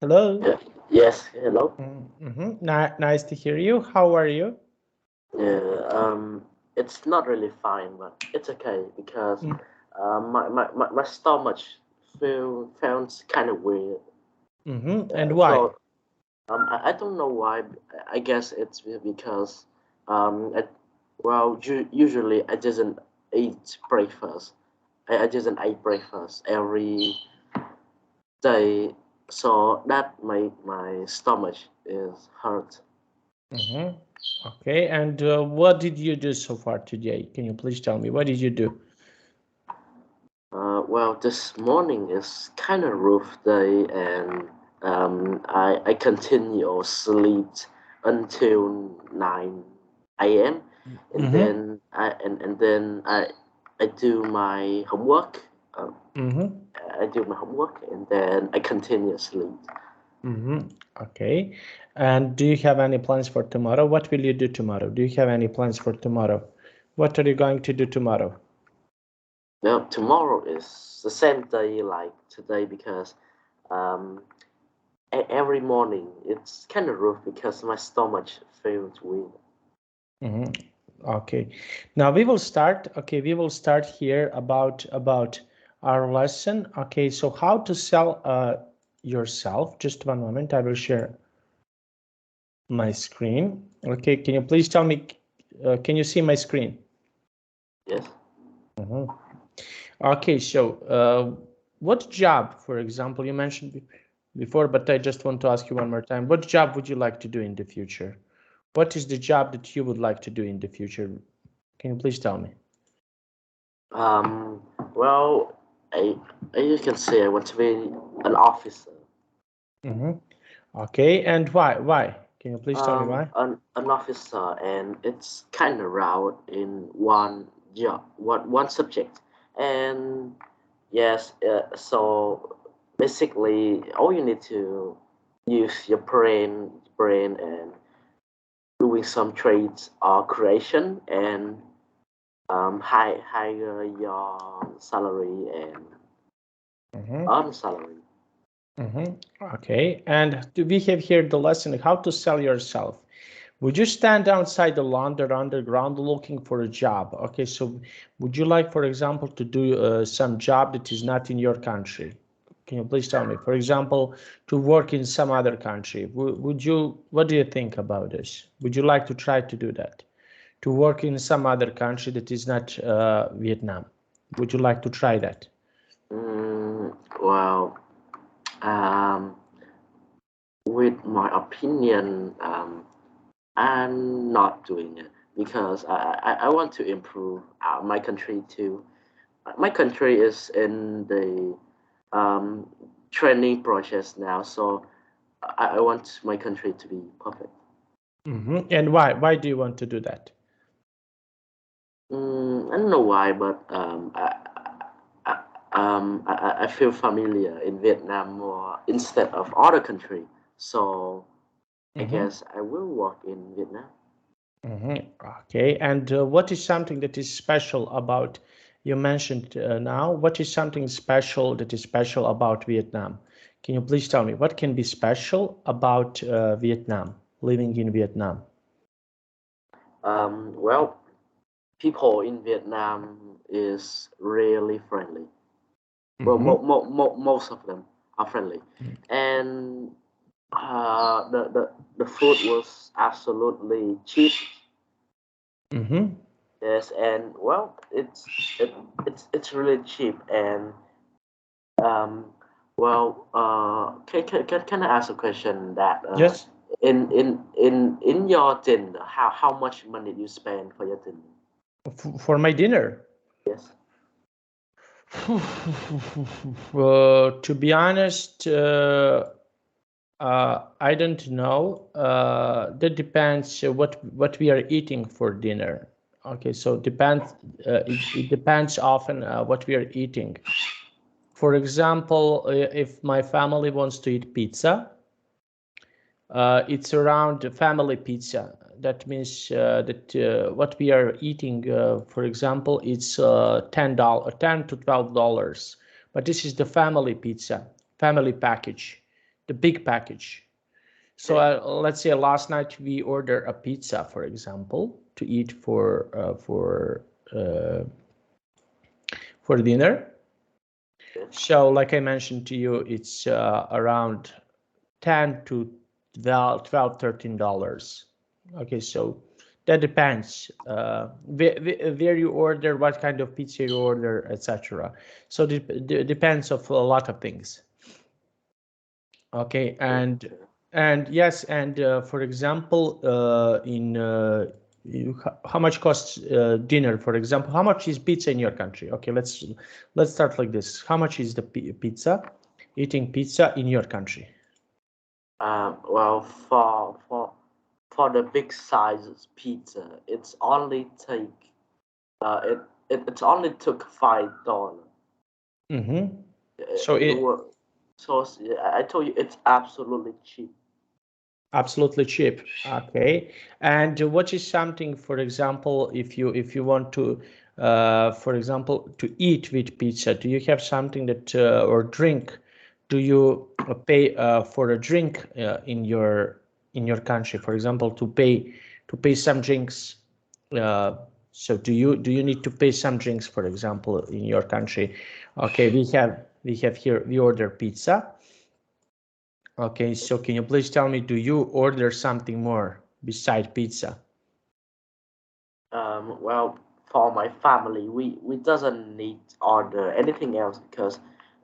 Hello. Yes, hello. Nice to hear you. How are you? Yeah, it's not really fine, but it's okay because my stomach feels kind of weird. And why? So I don't know why. I guess it's because I, well, usually I doesn't eat breakfast. I doesn't eat breakfast every day, so that my stomach is hurt. hmm Okay. And what did you do so far today? Can you please tell me what did you do? Well, this morning is kind of rough day, and I continue sleep until 9 a.m. and Mm-hmm. then I do my homework. Um, Mm-hmm. I do my homework, and then I continue sleep. Mm-hmm. Okay. And do you have any plans for tomorrow? What will you do tomorrow? Do you have any plans for tomorrow? What are you going to do tomorrow? Now tomorrow is the same day like today because um, every morning it's kind of rough because my stomach feels weird. Mm-hmm. Okay. Now we will start. Okay, we will start here about our lesson. Okay, so how to sell yourself. Just one moment. I will share my screen. Okay, can you please tell me? Can you see my screen? Yes. Mhm. Okay, so what job, for example, you mentioned before, but I just want to ask you one more time. What job would you like to do in the future? What is the job that you would like to do in the future? Can you please tell me? Um, well, I, you can say I want to be an officer. Mm-hmm. Okay, and why? Why? Can you please tell me why? An officer, and it's kind of route in one job, one subject, and yes, so basically, all you need to use your brain, and doing some trades or creation, and higher your salary and Mm-hmm. earn salary. Mm-hmm. Okay, and we have here the lesson how to sell yourself. Would you stand outside the London underground looking for a job? Okay, so would you like, for example, to do some job that is not in your country? Can you please tell me, for example, to work in some other country? Would you, what do you think about this? Would you like to try to do that? To work in some other country that is not Vietnam? Would you like to try that? Well, um, with my opinion, I'm not doing it because I want to improve my country too. My country is in the um, training process now, so I want my country to be perfect. And why? Why do you want to do that? I don't know why, but I, I feel familiar in Vietnam more instead of other country. So I Mm-hmm. guess I will work in Vietnam. Mm-hmm. Okay, and what is something that is special about, you mentioned now, what is something special that is special about Vietnam? Can you please tell me what can be special about Vietnam, living in Vietnam? Well, people in Vietnam is really friendly. Well, Mm-hmm. most of them are friendly, and the food was absolutely cheap. Mm-hmm. Yes, and well, it's really cheap, and um, well, can I ask a question that Yes, in your dinner, how much money you spend for your dinner? for my dinner. Yes. To be honest, I don't know. That depends what we are eating for dinner. Okay, so depends. It depends often what we are eating. For example, if my family wants to eat pizza, it's around family pizza. That means that what we are eating, for example, it's $10, $10 to $12. But this is the family pizza, family package. the big package. So let's say last night we order a pizza, for example, to eat for dinner. So like I mentioned to you, it's around 10 to 12, $13. Okay, so that depends where you order, what kind of pizza you order, etc. So it depends of a lot of things. Okay, and yes, and for example, how much costs dinner? For example, how much is pizza in your country? Okay, let's start like this. How much is the pizza? Eating pizza in your country? Well, for the big sizes pizza, it's only take it's only took $5. Mm-hmm. So It was I told you it's absolutely cheap. absolutely cheap. Okay, and what is something, for example, if you want to, for example, to eat with pizza, do you have something that or drink? Do you pay for a drink in your country, for example, to pay some drinks? So do you need to pay some drinks, for example, in your country? Okay, we have here, we order pizza. Okay, so can you please tell me, do you order something more beside pizza? Well, for my family, we doesn't need order anything else because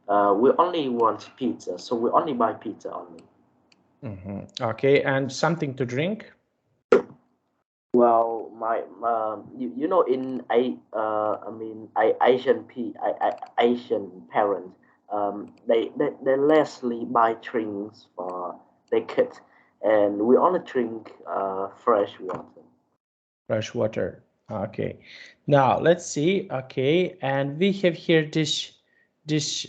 we only want pizza, so we only buy pizza only. Okay, and something to drink? Well, you know in I mean Asian parents they lessly buy drinks for their kids, and we only drink fresh water. Fresh water. Okay. Now let's see. Okay, and we have here this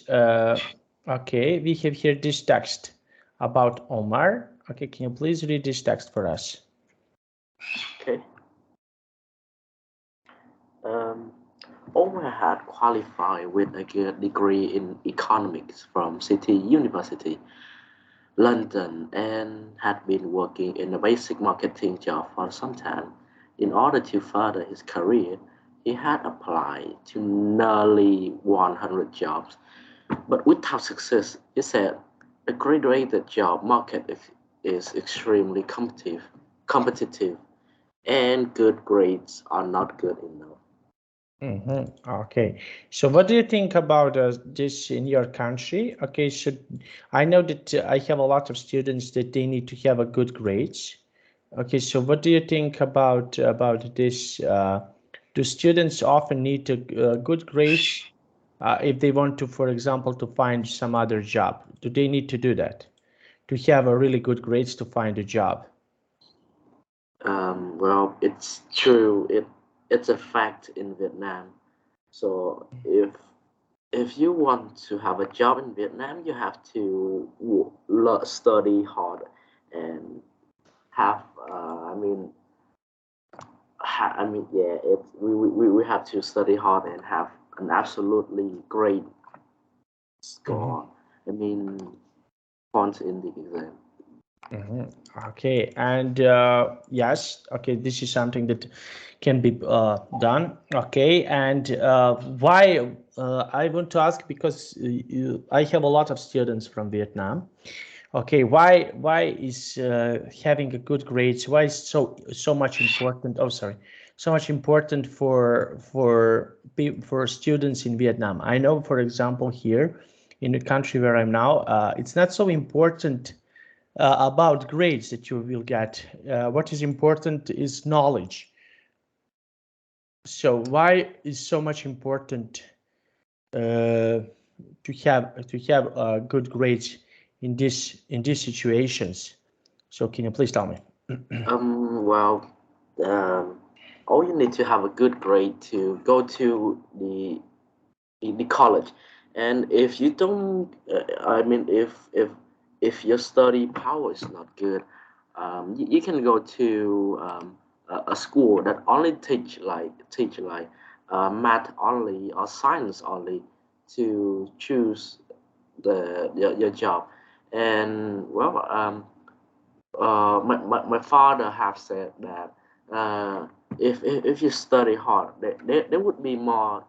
okay, we have here this text about Omar. Okay, can you please read this text for us? Okay. Um, Omar had qualified with a good degree in economics from City University, London, and had been working in a basic marketing job for some time. In order to further his career, he had applied to nearly 100 jobs, but without success. He said the graduated job market is extremely competitive, and good grades are not good enough. Okay, so what do you think about this in your country? Okay, so I know that I have a lot of students that they need to have a good grades. Okay, so what do you think about this? Do students often need good grades if they want to, for example, to find some other job? Do they need to do that to have a really good grades to find a job? Well, it's true. It's a fact in Vietnam. So if you want to have a job in Vietnam, you have to study hard and have. Yeah. We have to study hard and have an absolutely great Mhm. score. I mean, points in the exam. Okay, and yes, okay, this is something that can be done. Okay, and why I want to ask, because I have a lot of students from Vietnam. Okay, why is having a good grades? Why is so much important? Oh, sorry, so much important for students in Vietnam. I know, for example, here in the country where I'm now, it's not so important about grades that you will get. What is important is knowledge. So why is so much important to have good grades in these situations? So can you please tell me? Well, um, all you need to have a good grade to go to the college, and if you don't, if your study power is not good, you can go to a school that only teach like math only or science only to choose your job, And well, my father have said that if you study hard, there would be more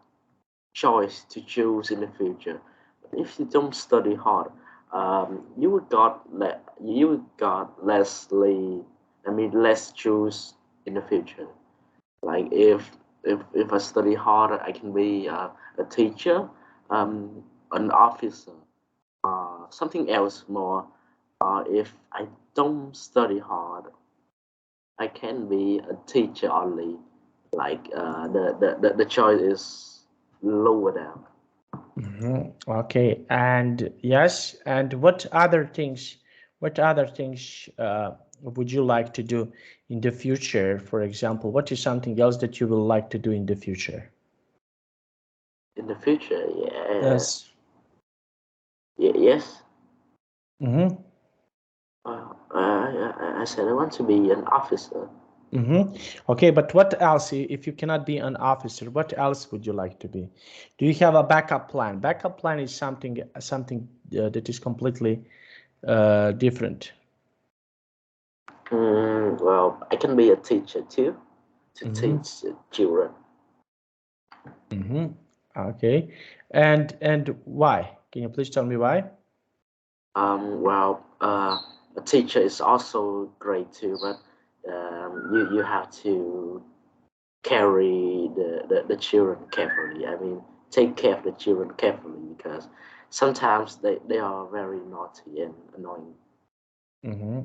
choice to choose in the future. If you don't study hard, you would got less choose in the future. Like if I study hard, I can be a teacher, an officer, something else more. If I don't study hard, I can be a teacher only. Like the choice is lower down. Okay, and yes, and what other things would you like to do in the future? For example, what is something else that you will like to do in the future? In the future, Yes. yes. Mm-hmm. I said I want to be an officer. Mm-hmm. Okay, but what else, if you cannot be an officer, what else would you like to be? Do you have a backup plan? Backup plan is something that is completely different. Well, I can be a teacher too, to Mm-hmm. teach children. Mm-hmm. Okay, and why? Can you please tell me why? Well, a teacher is also great too, but you have to carry the children carefully. I mean, take care of the children carefully because sometimes they are very naughty and annoying. Mm-hmm.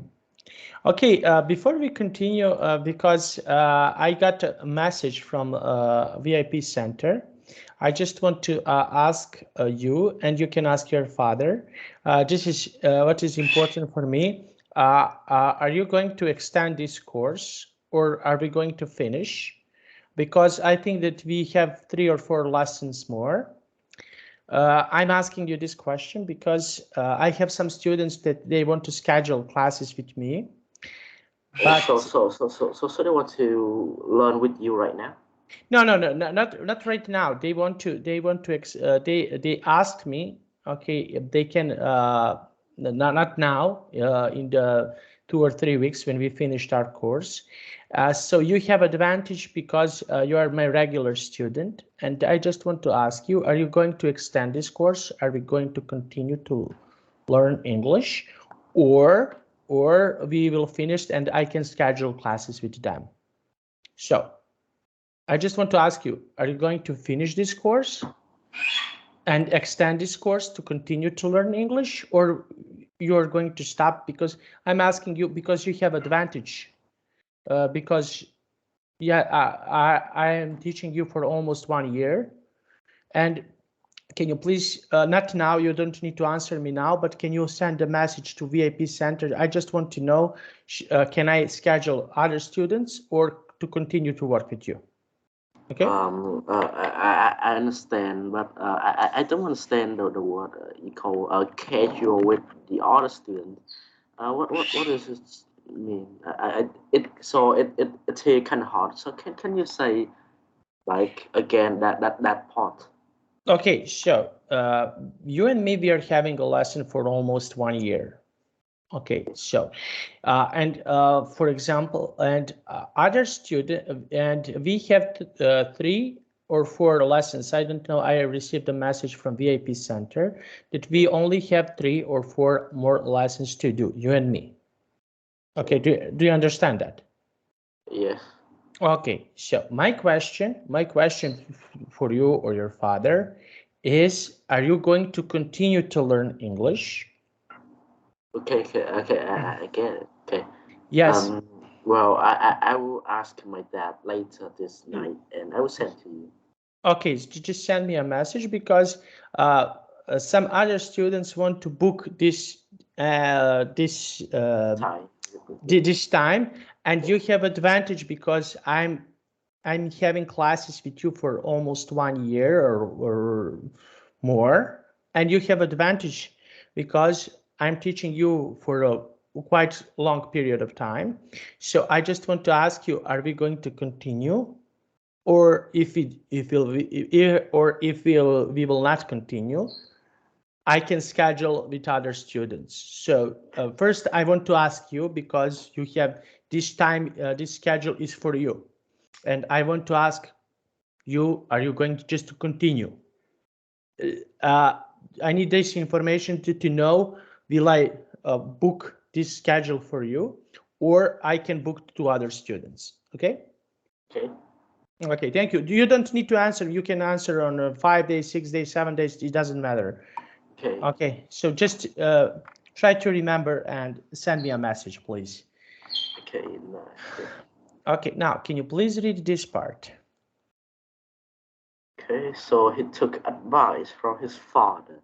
Okay, before we continue, because I got a message from VIP Center, I just want to ask you, and you can ask your father. This is what is important for me. Are you going to extend this course, or are we going to finish? Because I think that we have 3 or 4 lessons more. I'm asking you this question because I have some students that they want to schedule classes with me, Oh, but so they want to learn with you right now? no, not right now. They asked me, okay, if they can not now, in the 2 or 3 weeks when we finished our course. So you have advantage because you are my regular student, and I just want to ask you, are you going to extend this course? Are we going to continue to learn English, or we will finish and I can schedule classes with them? So I just want to ask you, are you going to finish this course and extend this course to continue to learn English, or you're going to stop? Because I'm asking you because you have advantage. Because yeah, I am teaching you for almost 1 year. And can you please, not now, you don't need to answer me now, but can you send a message to VIP Center? I just want to know, can I schedule other students or to continue to work with you? Okay. I understand, but I don't understand the word you call casual with the other student. What does it mean? It's here kind of hard. So can you say like again that part? Okay, so you and me, we are having a lesson for almost 1 year. Okay, so and for example, and other student, and we have 3 or 4 lessons. I don't know. I received a message from VIP Center that we only have 3 or 4 more lessons to do. You and me. Okay, do you understand that? Yes. Okay, so my question for you or your father is, are you going to continue to learn English? Okay. I get it. Okay. Yes. Um. Well, I will ask my dad later this night, and I will send to you. Okay, so just send me a message because some other students want to book Time. this time, and you have advantage because I'm having classes with you for almost 1 year or more, and you have advantage because I'm teaching you for a quite long period of time. So I just want to ask you, are we going to continue, or if we will not continue? I can schedule with other students. So first I want to ask you, because you have this time, this schedule is for you. And I want to ask you, are you going to just to continue? I need this information to know, will I book this schedule for you, or I can book to other students, okay? Okay. Okay, thank you. You don't need to answer. You can answer on 5 days, 6 days, 7 days. It doesn't matter. Okay. Okay, so just try to remember and send me a message, please. Okay. Nice. Okay, now can you please read this part? Okay. So he took advice from his father,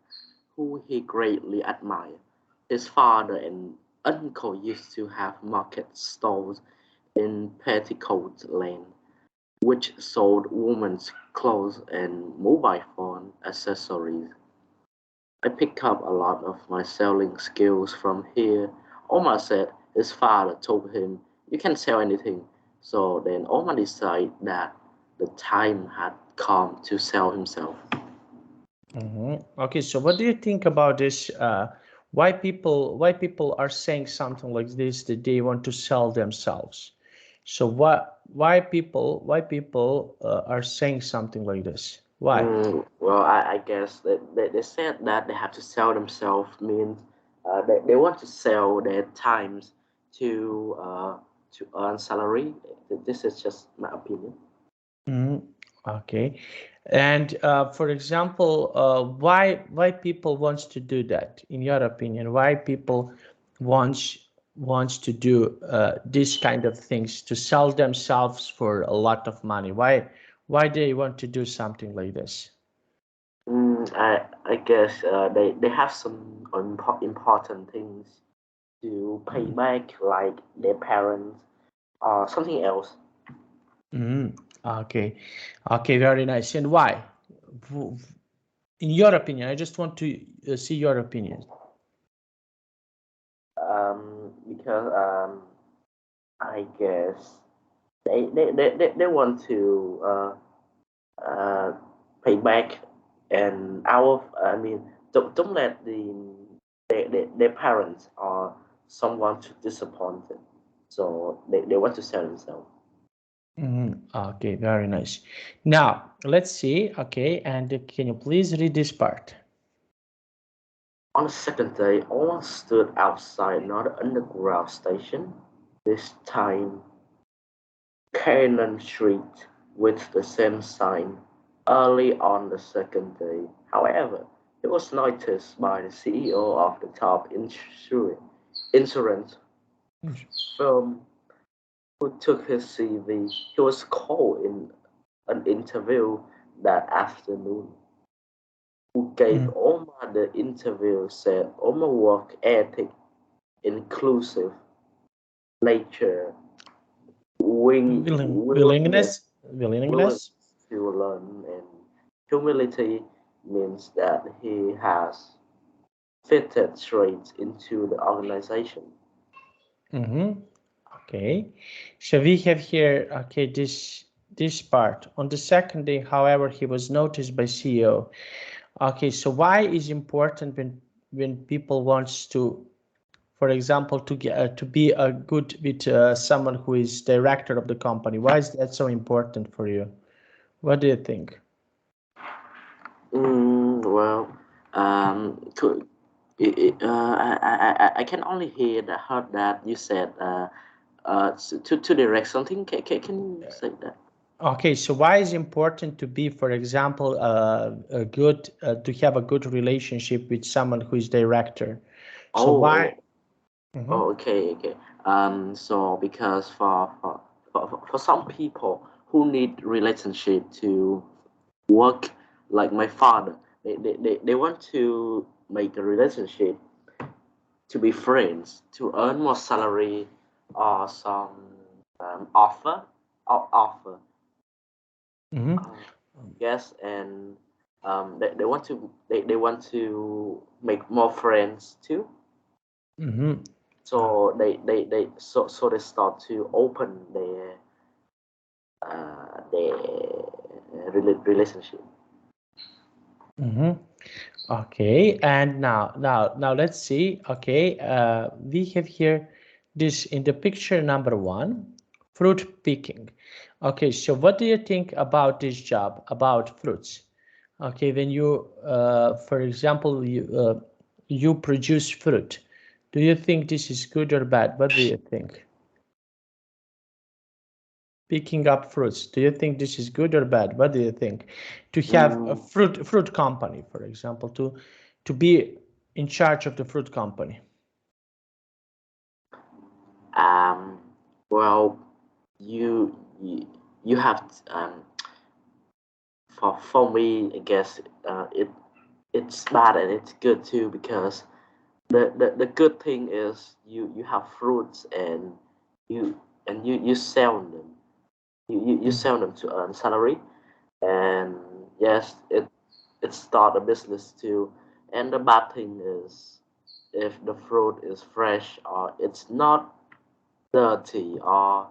who he greatly admired. His father and uncle used to have market stalls in Petticoat Lane, which sold women's clothes and mobile phone accessories. I picked up a lot of my selling skills from here. Omar said his father told him, "You can sell anything." So then Omar decided that the time had come to sell himself. Okay, so what do you think about this? Why people are saying something like this, that they want to sell themselves? So why people are saying something like this? Why? Well, I guess that they said that they have to sell themselves means they want to sell their times to earn salary. This is just my opinion. Okay, and for example, why people wants to do that? In your opinion, why people wants to do this kind of things, to sell themselves for a lot of money? Why they want to do something like this? I guess they have some important things to pay back, like their parents or something else. Okay, okay, very nice. And why? W- In your opinion, I just want to see your opinion. Because I guess they want to uh, pay back, and I mean, don't let their parents or someone to disappointed, so they want to sell themselves. Okay, very nice. Now, let's see. Okay, and can you please read this part? On the second day, Owen stood outside another underground station, this time Cannon Street, with the same sign. Early on the second day, however, it was noticed by the CEO of the top insurance firm, who took his CV. He was called in an interview that afternoon. Who gave Mm, Omar the interview said Omar work ethic, inclusive nature, willingness willingness. to learn, and humility means that he has fitted straight into the organization. Okay, so we have here, okay, this part. On the second day, however, he was noticed by CEO. Okay, so why is important when people wants to, for example, to get to be a good with someone who is director of the company? Why is that so important for you? What do you think? Well, could I can only heard that you said to direct something. Can you say that? Okay, so why is important to be, for example, a good to have a good relationship with someone who is director? So why? Oh, oh, okay. So because for some people who need relationship to work, like my father, they want to make a relationship to be friends, to earn more salary or some offer. Mm-hmm. Uh, yes, and they want to make more friends too. Mm-hmm. So so they start to open their relationship. Mm-hmm. Okay, and now let's see. Okay, we have here this in the picture number 1, fruit picking. Okay, so what do you think about this job, about fruits? Okay, when you, for example, you produce fruit, do you think this is good or bad? What do you think? Picking up fruits, do you think this is good or bad? What do you think? To have a fruit company, for example, to be in charge of the fruit company. Um, well, you have for me, I guess it's bad and it's good too, because the good thing is you have fruits and you sell them. You sell them to earn salary, and yes, it start a business too. And the bad thing is, if the fruit is fresh or it's not dirty or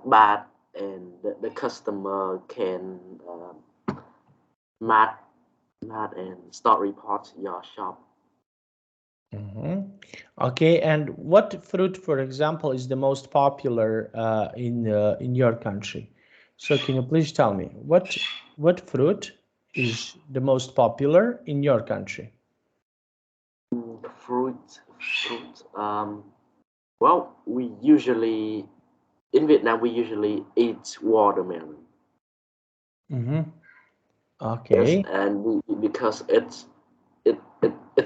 bad, and the customer can mad and start report your shop. Okay, and what fruit, for example, is the most popular in your country? So can you please tell me what fruit is the most popular in your country? Fruit. Well, we usually in Vietnam we usually eat watermelon. Yes, Okay. and because it's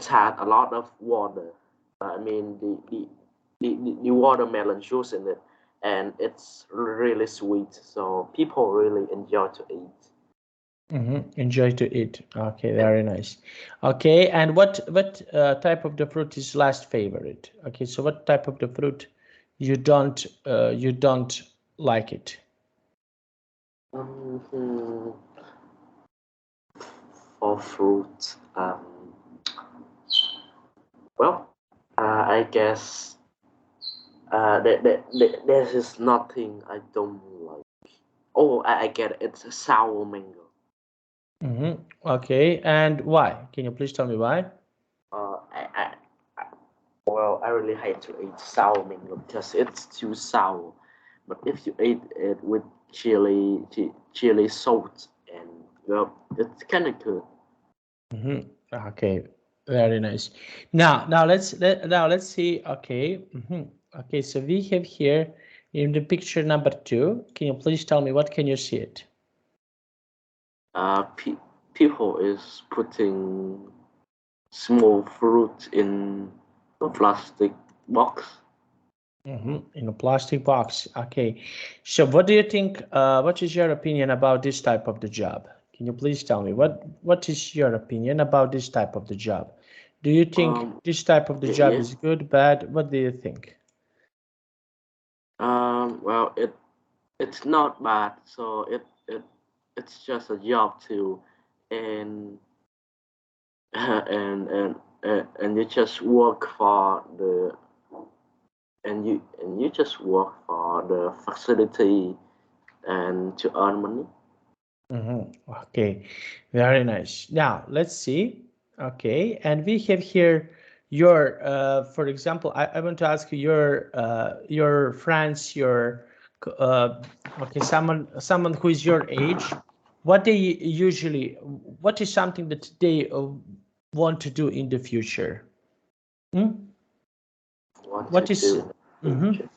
had a lot of water. I mean the watermelon juice in it, and it's really sweet. So people really enjoy to eat. Enjoy to eat. Okay, very nice. Okay, and what type of the fruit is last favorite? Okay, so what type of the fruit you don't like it? Mhm. For fruit, well, I guess there is nothing I don't like. Oh, I get it. It's a sour mango. Okay, and why? Can you please tell me why? Uh, I, I, well, I really hate to eat sour mango because it's too sour. But if you eat it with chili salt, and well, it's kind of good. Okay, very nice. Now let's see. Okay, okay. So we have here in the picture number 2. Can you please tell me what can you see it? People is putting small fruit in a plastic box. In a plastic box. Okay. So what do you think? What is your opinion about this type of the job? Can you please tell me what is your opinion about this type of the job? Do you think this type of the job Yeah. is good, bad? What do you think? Well, it's not bad. So it's just a job too, and and you just work for the and you just work for the facility and to earn money. Okay, very nice. Now let's see. Okay, and we have here your, for example, I want to ask you your friends, your, okay, someone who is your age. What they usually, what is something that they want to do in the future? What to What is? do in the future?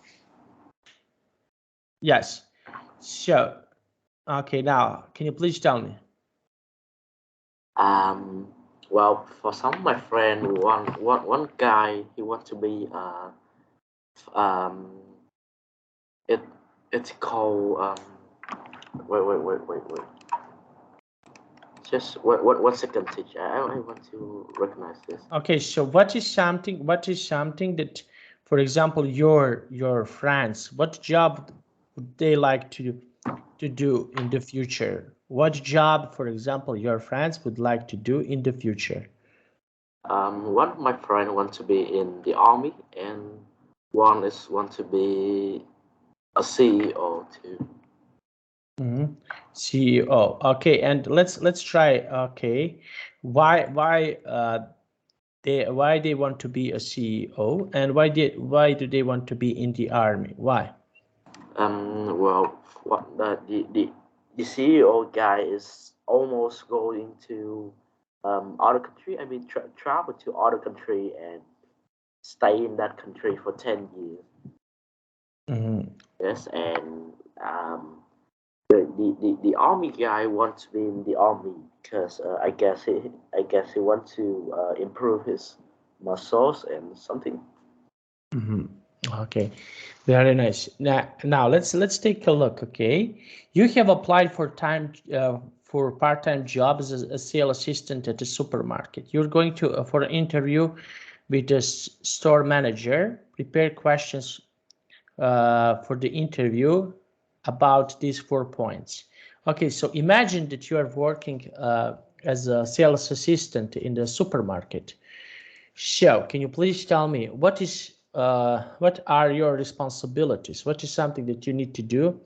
Yes. So, okay, now can you please tell me? Um, well, for some of my friend, one guy he wants to be um it it's called wait. Just one second, teacher. I want to recognize this. Okay, so what is something that, for example, your friends, what job would they like to do in the future? What job, for example, your friends would like to do in the future? One of my friend want to be in the army, and one is want to be a CEO too. CEO. Okay, and let's try. Okay, why they want to be a CEO, and why do they want to be in the army? Why? Well, what the CEO guy is almost going to other country. I mean, travel to other country and stay in that country for 10 years. Yes, and the army guy wants to be in the army because I guess he wants to improve his muscles and something. Okay, very nice. Now let's take a look. Okay, you have applied for part-time job as a sales assistant at a supermarket. You're going to for an interview with the store manager. Prepare questions for the interview about these 4 points. Okay, so imagine that you are working as a sales assistant in the supermarket. So, can you please tell me what are your responsibilities? What is something that you need to do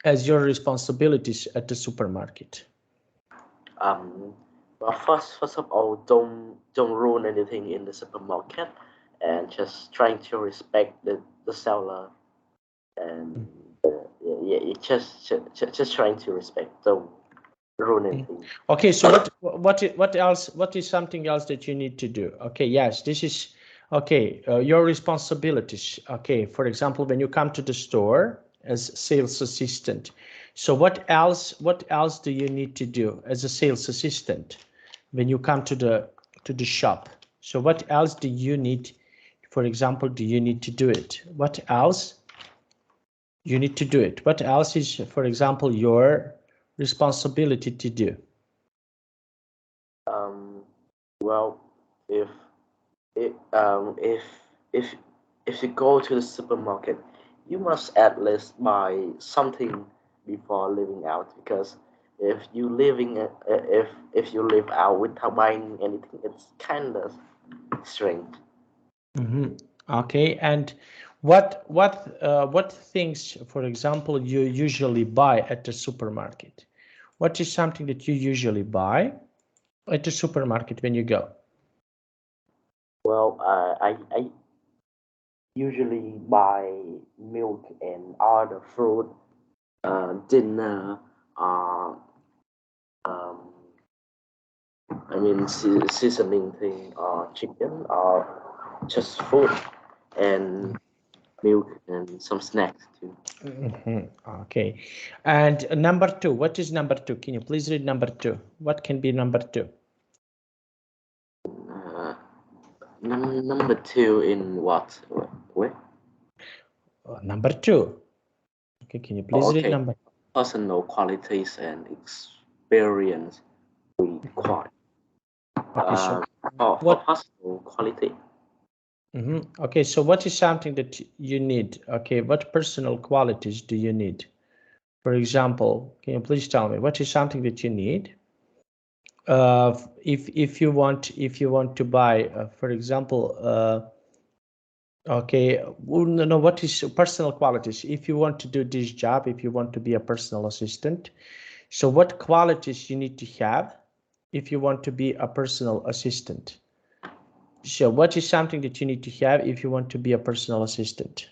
as your responsibilities at the supermarket? Well, first of all, don't ruin anything in the supermarket, and just trying to respect the seller, and yeah, just trying to respect. Don't ruin anything. Okay, so what else? What is something else that you need to do? Okay, yes, this is okay. Your responsibilities. Okay, for example, when you come to the store as sales assistant, so what else? What else do you need to do as a sales assistant when you come to the shop? So what else do you need? For example, do you need to do it? What else? You need to do it. What else is, for example, your responsibility to do? Well, if it, if you go to the supermarket, you must at least buy something before leaving out, because if you leave out without buying anything, it's kind of strange. Okay, and what things, for example, you usually buy at the supermarket? What is something that you usually buy at the supermarket when you go? Well, I usually buy milk and other fruit, dinner, um, I mean seasoning thing, or chicken, or just food and milk and some snacks too. Okay, and number two, what is number two? Can you please read number two? What can be number two? Uh, number two in what? Where? Number two. Okay, can you please read Okay. number? Personal qualities and experience required. Okay, so For what? personal quality. Okay, so what is something that you need? Okay, what personal qualities do you need? For example, can you please tell me what is something that you need? If you want to buy, for example, okay, no, what is personal qualities? If you want to do this job, if you want to be a personal assistant, so what qualities you need to have if you want to be a personal assistant? So what is something that you need to have if you want to be a personal assistant?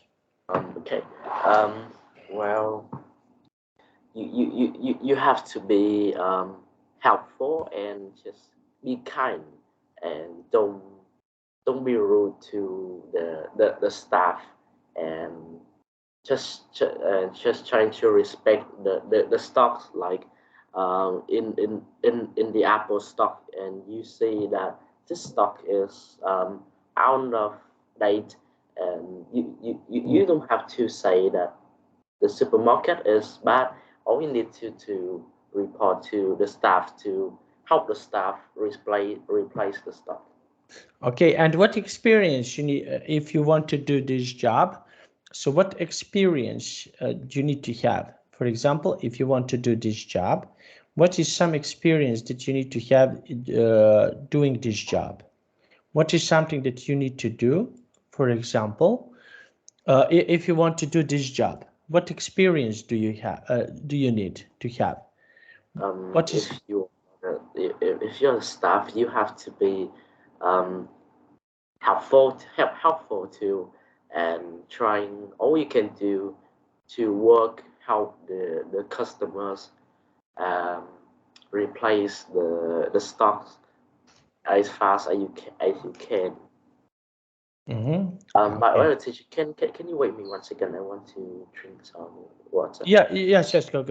Okay. Well, you have to be helpful and just be kind, and don't be rude to the staff, and just trying to respect the stocks, like in the Apple stock, and you see that this stock is out of date, and you don't have to say that the supermarket is bad. All we need to report to the staff to help the staff replace the stock. Okay, and what experience you need if you want to do this job? So what experience do you need to have? For example, if you want to do this job, what is some experience that you need to have doing this job? What is something that you need to do? For example, if you want to do this job, what experience do you have? Do you need to have? What is? if you're a staff, you have to be helpful too, and trying all you can do to help the customers um, replace the stocks as fast as you can. By the Okay. way, teacher, can you wait me 1 second? I want to drink some water. Yeah, yes, yes, go.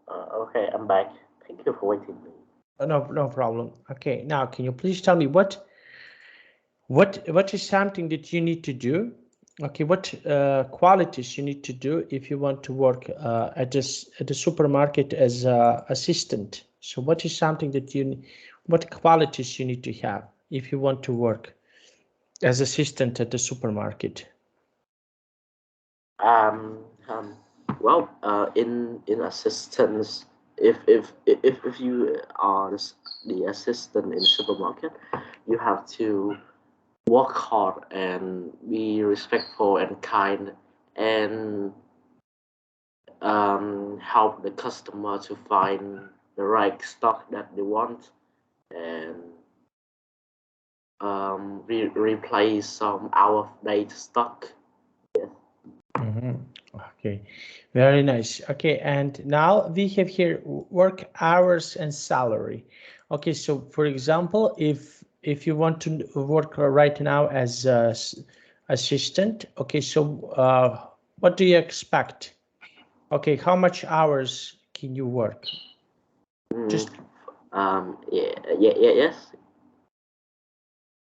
Okay, I'm back. Thank you for waiting me. No problem. Okay, now can you please tell me what is something that you need to do? Okay, what qualities you need to do if you want to work at the supermarket as a assistant? So what is something that what qualities you need to have if you want to work as assistant at the supermarket? Um, um, in assistance, if you are the assistant in the supermarket, you have to work hard and be respectful and kind, and help the customer to find the right stock that they want, and replace some out of date stock. Yes. Okay, very nice. Okay, and now we have here work hours and salary. Okay, so for example, if you want to work right now as a assistant, okay, so what do you expect? Okay, how much hours can you work? Just Yes.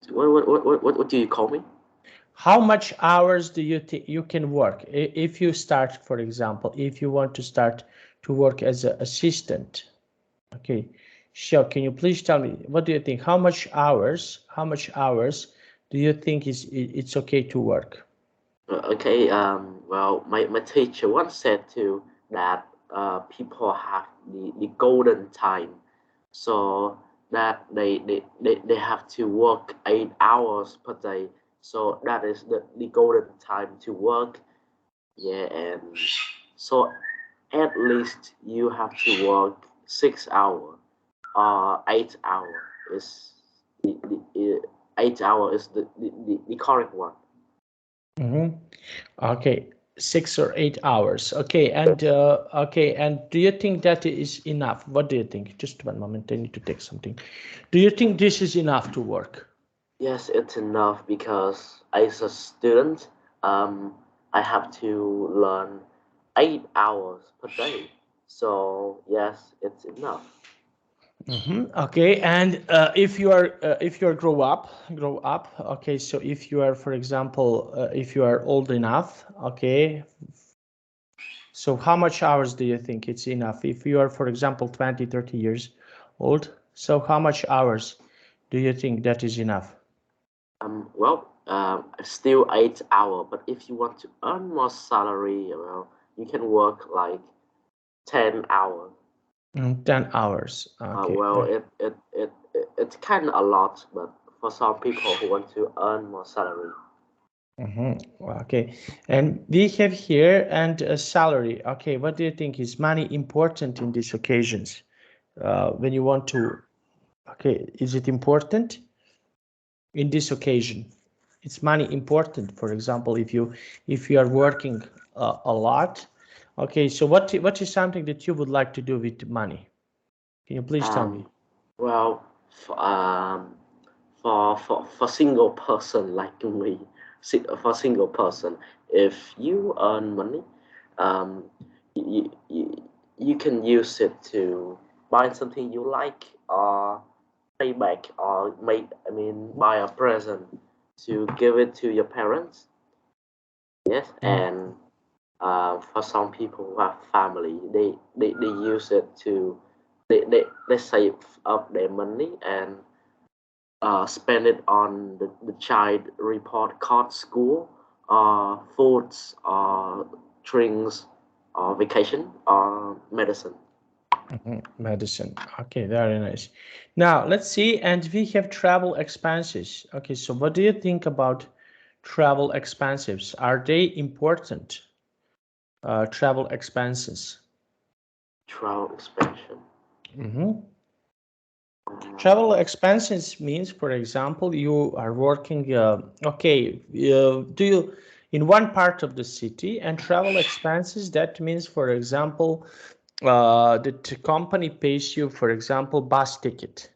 What do you call me? how much hours do you think you can work if you start, for example, if you want to start to work as an assistant? Okay, sure. Can you please tell me what do you think? How much hours? How much hours do you think it's okay to work? Okay. Well, my teacher once said too that people have the golden time, so that they have to work 8 hours per day. So that is the golden time to work. Yeah, and so at least you have to work 6 hours. 8 hour is the 8 hour is the correct one. Okay, 6 or 8 hours. Okay, and do you think that is enough? What do you think? Just one moment, I need to take something. Do you think this is enough to work? Yes, it's enough because as a student, I have to learn 8 hours per day. So yes, it's enough. Okay, and if you are grow up. Okay, so if you are, for example, if you are old enough, okay, so how much hours do you think it's enough? If you are, for example, 20, 30 years old, so how much hours do you think that is enough? Still 8 hour, but if you want to earn more salary, well, you can work like 10 hours. 10 hours. Okay. Well, it's kind of a lot, but for some people who want to earn more salary. Okay, and we have here and a salary. Okay, what do you think, is money important in these occasions? When you want to, okay, is it important in this occasion? It's money important, for example, if you are working a lot. Okay, so what is something that you would like to do with money? Can you please tell me? Well, for single person like me, for single person, if you earn money, um, you can use it to buy something you like, or pay back, or buy a present to give it to your parents. Yes, and for some people who have family, they use it to they save up their money and spend it on the child report card school, foods, drinks, vacation, medicine. Medicine. Okay, very nice. Now let's see, and we have travel expenses. Okay, so what do you think about travel expenses? Are they important? Travel expenses. Travel expansion. Travel expenses means, for example, you are working, okay, do you in one part of the city, and travel expenses, that means, for example, the company pays you, for example, bus ticket.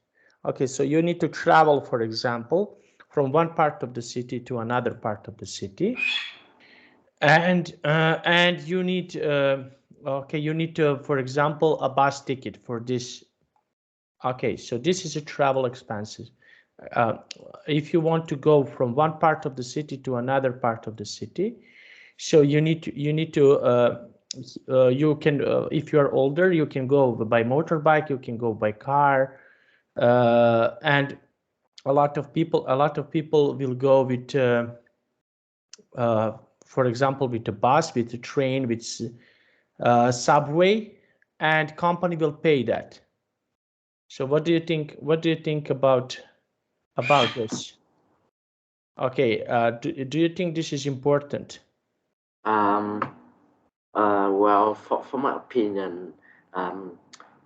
Okay, so you need to travel, for example, from one part of the city to another part of the city, and you need, okay, you need to, for example, a bus ticket for this. Okay, so this is a travel expenses. Uh, if you want to go from one part of the city to another part of the city, so you can, if you are older, you can go by motorbike, you can go by car, and a lot of people will go with, for example, with a bus, with a train, with subway, and company will pay that. So what do you think? What do you think about this? Okay, do you think this is important? Um, well, for my opinion,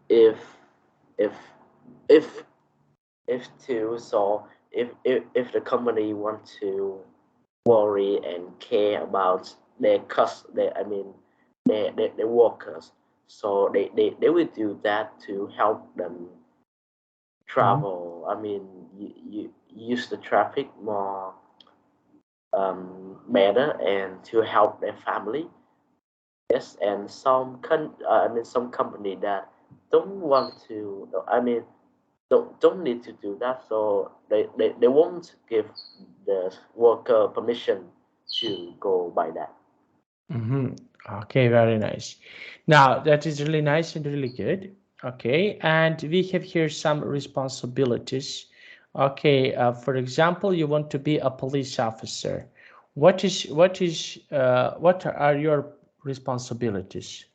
if if if if the company want to worry and care about their workers, so they will do that to help them travel. You use the traffic more better and to help their family. Yes, and some company that don't want to. Don't need to do that, so they won't give the worker permission to go by that. Okay, very nice. Now that is really nice and really good. Okay, and we have here some responsibilities. Okay, for example, you want to be a police officer. What are your responsibilities?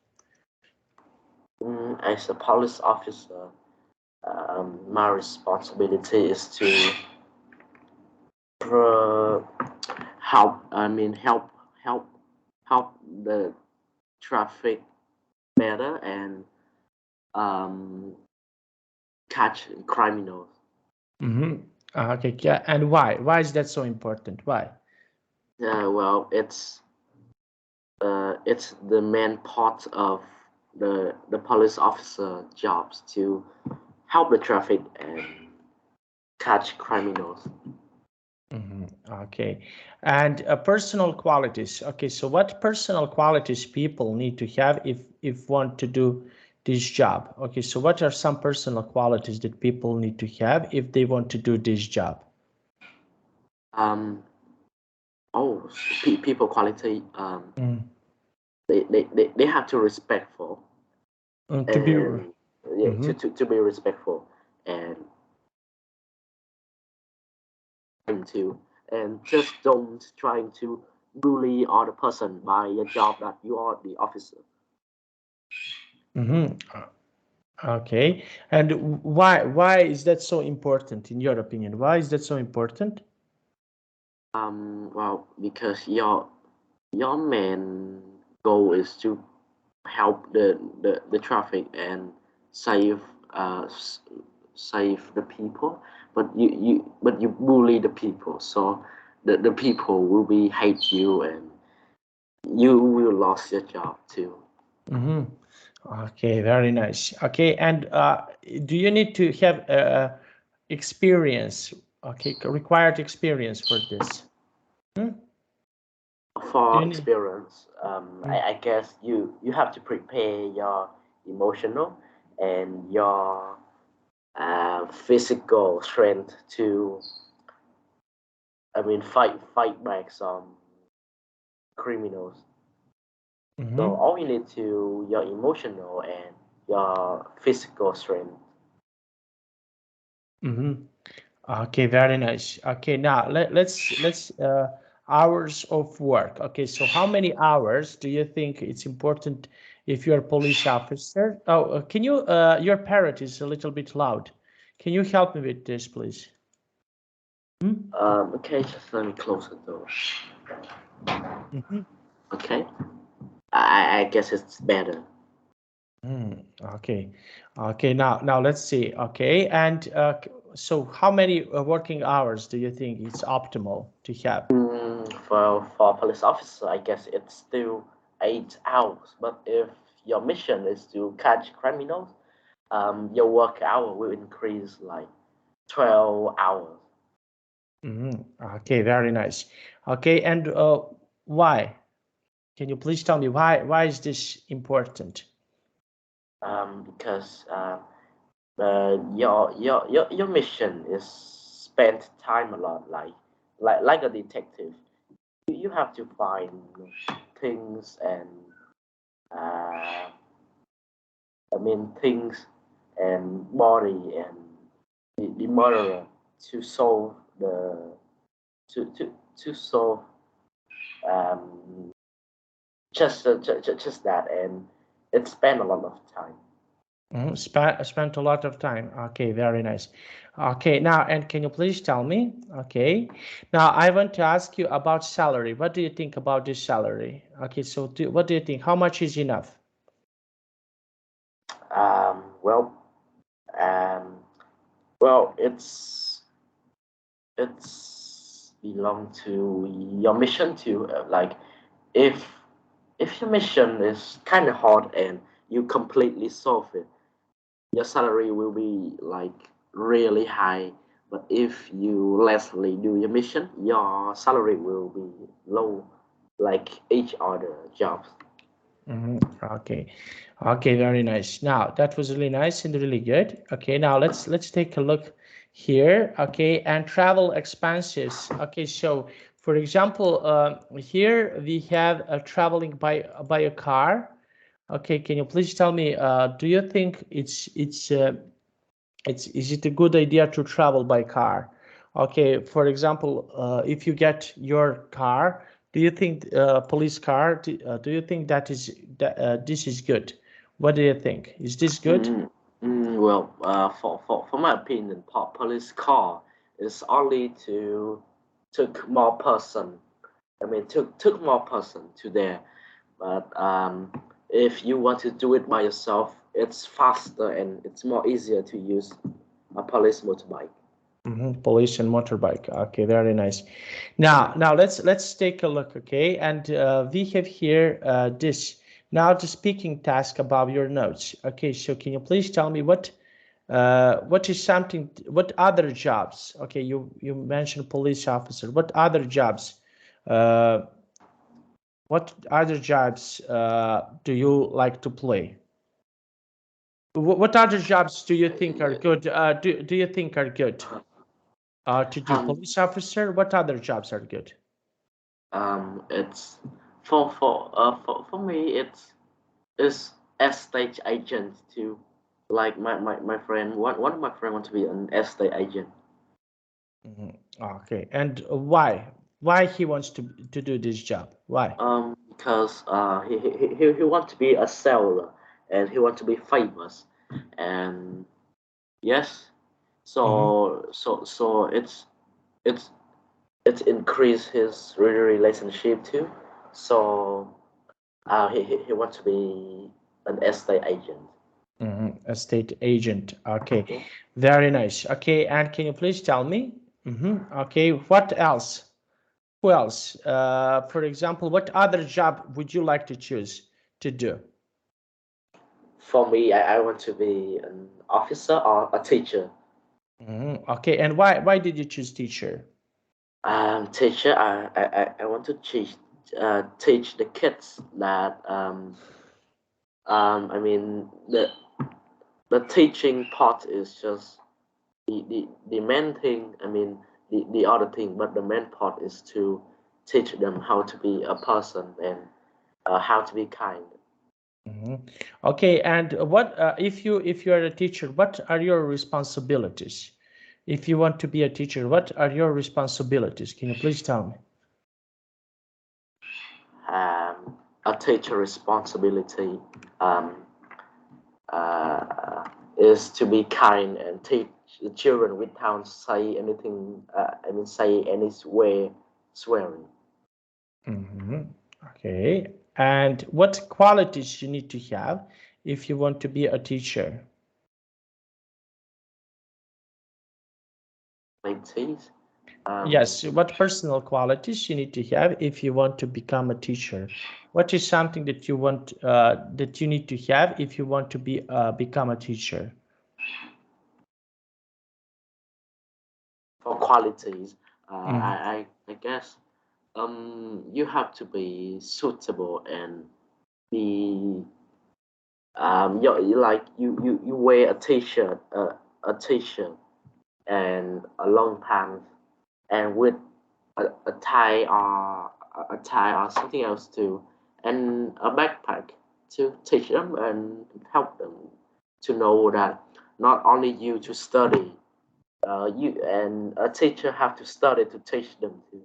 As a police officer, my responsibility is to pro- help. Help help the traffic better and um, catch criminals. Okay, yeah, and why? Why is that so important? Why? Well, it's the main part of the police officer jobs to help the traffic and catch criminals. Okay, and personal qualities. Okay, so what personal qualities people need to have if want to do this job? Okay, so what are some personal qualities that people need to have if they want to do this job? Um, oh, people quality. Mm. They have to respectful To be. and yeah, Mhm. to be respectful and to and just don't trying to bully other person by your job that you are the officer. Okay. And why is that so important in your opinion? Why is that so important? Well, because your main goal is to help the traffic and save save the people, but you bully the people, so the people will be hate you, and you will lose your job too. Mm-hmm. Okay, very nice. Okay, and do you need to have experience? Okay, required experience for this. Hmm? Do For you need? experience, Mm, I guess you have to prepare your emotional and your physical strength to, I mean, fight back some criminals. So mm-hmm, all you need to your emotional and your physical strength. mm-hmm. Okay, very nice. Okay, now let's hours of work. Okay, so how many hours do you think it's important if you're a police officer? Oh, can you? Your parrot is a little bit loud. Can you help me with this, please? Hmm? Okay, just let me close the door. Mm-hmm. Okay, I guess it's better. Mm, okay. Okay, now let's see. Okay, and so how many working hours do you think it's optimal to have? For police officer, I guess it's still 8 hours. But if your mission is to catch criminals, your work hour will increase like 12 hours. Okay, very nice. Okay, and why? Can you please tell me why is this important? Because your mission is spend time a lot, like a detective. You have to find things and uh, I mean things and body and the murderer to solve the to solve um, just that, and it spent a lot of time. Spent a lot of time. Okay, very nice. Okay, now, and can you please tell me? Okay, now I want to ask you about salary. What do you think about this salary? Okay, so what do you think? How much is enough? Well, um, well, it's belong to your mission too. Like if your mission is kind of hard and you completely solve it, your salary will be like really high. But if you lessly do your mission, your salary will be low, like each other jobs. Okay, okay, very nice. Now that was really nice and really good. Okay, now let's take a look here. Okay, and travel expenses. Okay, so for example, here we have traveling by a car. Okay, can you please tell me? Do you think it's is it a good idea to travel by car? Okay, for example, if you get your car, do you think police car? Do you think that this is good? What do you think? Is this good? Well, for my opinion, police car is only to took more person. I mean, took more person to there. But if you want to do it by yourself, it's faster and it's more easier to use a police motorbike. Police and motorbike. Okay, very nice. Now let's take a look. Okay, and we have here this now the speaking task above your notes. Okay, so can you please tell me what is something? What other jobs? Okay, you mentioned police officer. What other jobs? Uh, what other jobs do you like to play? What other jobs do you think are good? Do you think are good? To do Um, police officer, what other jobs are good? it's for me it's estate agent too. Like my friend, one of my friend want to be an estate agent. Mhm. Okay, and why? Why he wants to do this job? Why? Because he want to be a seller and he want to be famous. and yes, so it's it's increased his relationship too. So he wants to be an estate agent. Estate agent. Okay, very nice. Okay, and can you please tell me? Okay, what else? Who else? For example, what other job would you like to choose to do? For me, I want to be an officer or a teacher. Okay, and why did you choose teacher? Teacher, I want to teach the kids that I mean the teaching part is just the main thing. I mean the other thing, but the main part is to teach them how to be a person and how to be kind. Okay, and what if you are a teacher? What are your responsibilities? If you want to be a teacher, what are your responsibilities? Can you please tell me? A teacher responsibility um, is to be kind and teach the children without say anything. I mean, say any swearing. Okay, and what qualities you need to have if you want to be a teacher? Qualities. Yes, what personal qualities you need to have if you want to become a teacher? What is something that you want that you need to have if you want to become a teacher? For qualities, I guess you have to be suitable and be you like you wear a t-shirt a t-shirt and a long pants and with a tie or a tie or something else too, and a backpack to teach them and help them to know that not only you to study, you and a teacher have to study to teach them too.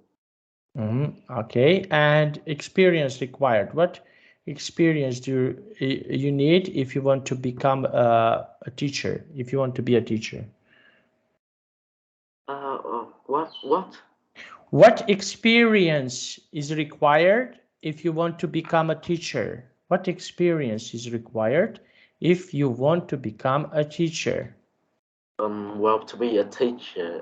Okay, and experience required. What experience do you need if you want to become a teacher, if you want to be a teacher? What? What experience is required if you want to become a teacher? What experience is required if you want to become a teacher? Well, to be a teacher,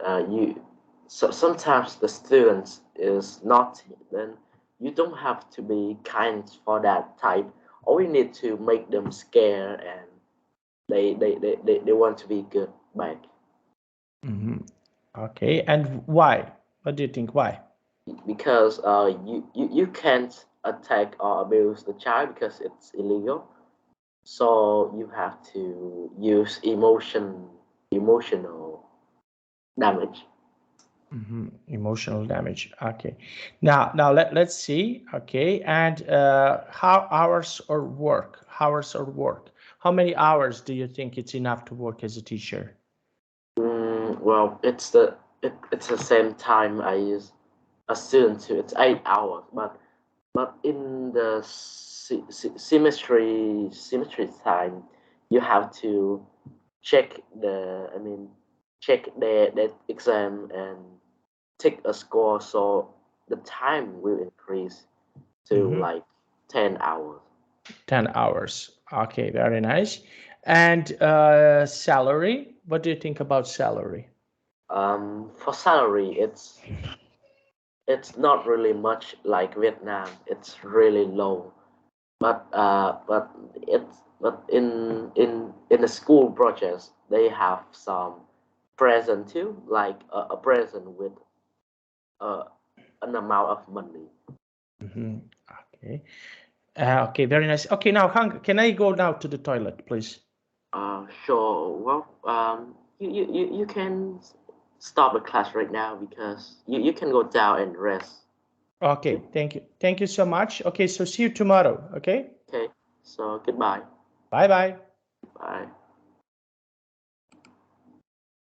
sometimes the students is naughty, then you don't have to be kind for that type. All you need to make them scared and they want to be good back. Okay, and why? What do you think? Why? Because you can't attack or abuse the child because it's illegal. So you have to use emotional damage. Emotional damage. Okay. Now let's see. Okay, and how hours or work? Hours or work? How many hours do you think it's enough to work as a teacher? Well, it's the same time I use a student too. It's 8 hours, but in the symmetry time, you have to check check the exam and take a score, so the time will increase to like 10 hours. 10 hours. Okay, very nice. And salary? What do you think about salary? For salary, it's not really much like Vietnam. It's really low, but in the school projects they have some present too, like a present with uh, an amount of money. Okay. Okay, very nice. Okay, now, Hang, can I go now to the toilet, please? Sure. Well, you can stop the class right now because you can go down and rest. Okay, thank you. Thank you so much. Okay, so see you tomorrow, okay? Okay. So goodbye. Bye-bye. Bye.